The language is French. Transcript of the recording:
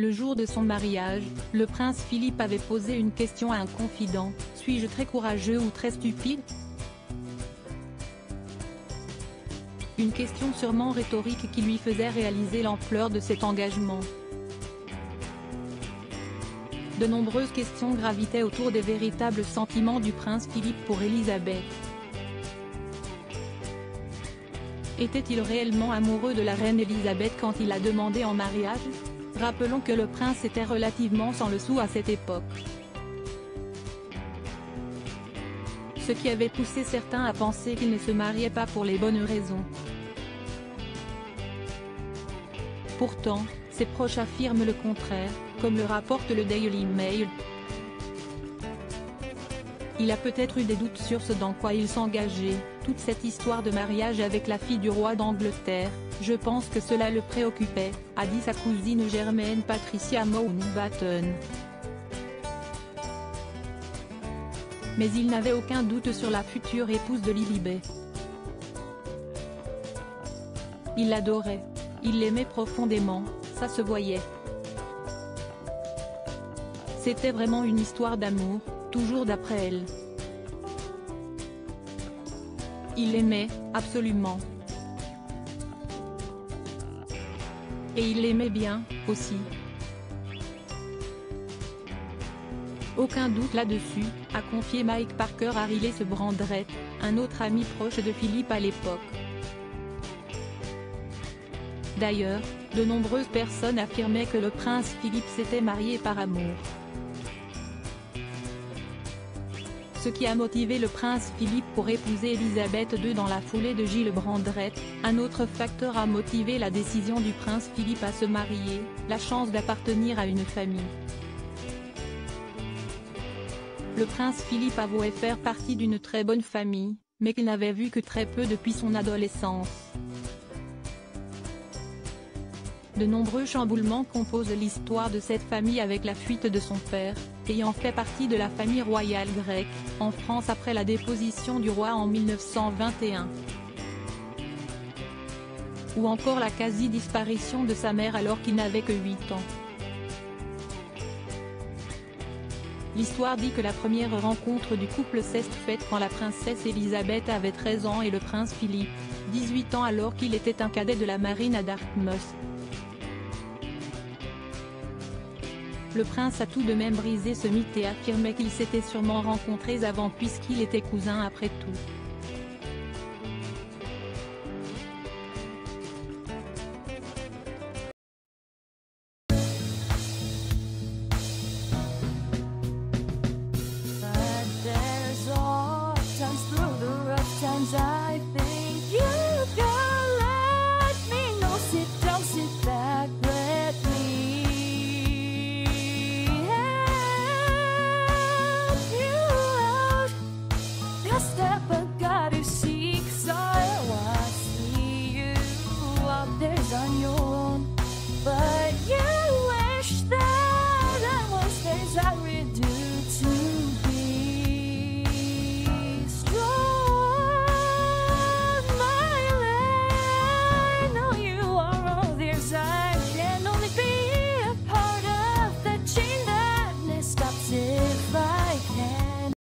Le jour de son mariage, le prince Philippe avait posé une question à un confident: suis-je très courageux ou très stupide? Une question sûrement rhétorique qui lui faisait réaliser l'ampleur de cet engagement. De nombreuses questions gravitaient autour des véritables sentiments du prince Philippe pour Élisabeth. Était-il réellement amoureux de la reine Élisabeth quand il l'a demandé en mariage? Rappelons que le prince était relativement sans le sou à cette époque. Ce qui avait poussé certains à penser qu'il ne se mariait pas pour les bonnes raisons. Pourtant, ses proches affirment le contraire, comme le rapporte le Daily Mail. Il a peut-être eu des doutes sur ce dans quoi il s'engageait, toute cette histoire de mariage avec la fille du roi d'Angleterre. Je pense que cela le préoccupait, a dit sa cousine germaine Patricia Mountbatten. Mais il n'avait aucun doute sur la future épouse de Lilibet. Il l'adorait. Il l'aimait profondément, ça se voyait. C'était vraiment une histoire d'amour, toujours d'après elle. Il l'aimait, absolument. Et il l'aimait bien, aussi. Aucun doute là-dessus, a confié Mike Parker à Riley Brandrett, un autre ami proche de Philippe à l'époque. D'ailleurs, de nombreuses personnes affirmaient que le prince Philippe s'était marié par amour. Ce qui a motivé le prince Philippe pour épouser Élisabeth II dans la foulée de Gilles Brandrett. Un autre facteur a motivé la décision du prince Philippe à se marier, la chance d'appartenir à une famille. Le prince Philippe avouait faire partie d'une très bonne famille, mais qu'il n'avait vu que très peu depuis son adolescence. De nombreux chamboulements composent l'histoire de cette famille avec la fuite de son père, ayant fait partie de la famille royale grecque, en France après la déposition du roi en 1921. Ou encore la quasi-disparition de sa mère alors qu'il n'avait que 8 ans. L'histoire dit que la première rencontre du couple s'est faite quand la princesse Élisabeth avait 13 ans et le prince Philippe, 18 ans alors qu'il était un cadet de la marine à Dartmouth. Le prince a tout de même brisé ce mythe et affirmait qu'ils s'étaient sûrement rencontrés avant puisqu'ils étaient cousins après tout. But there's all times through the rough times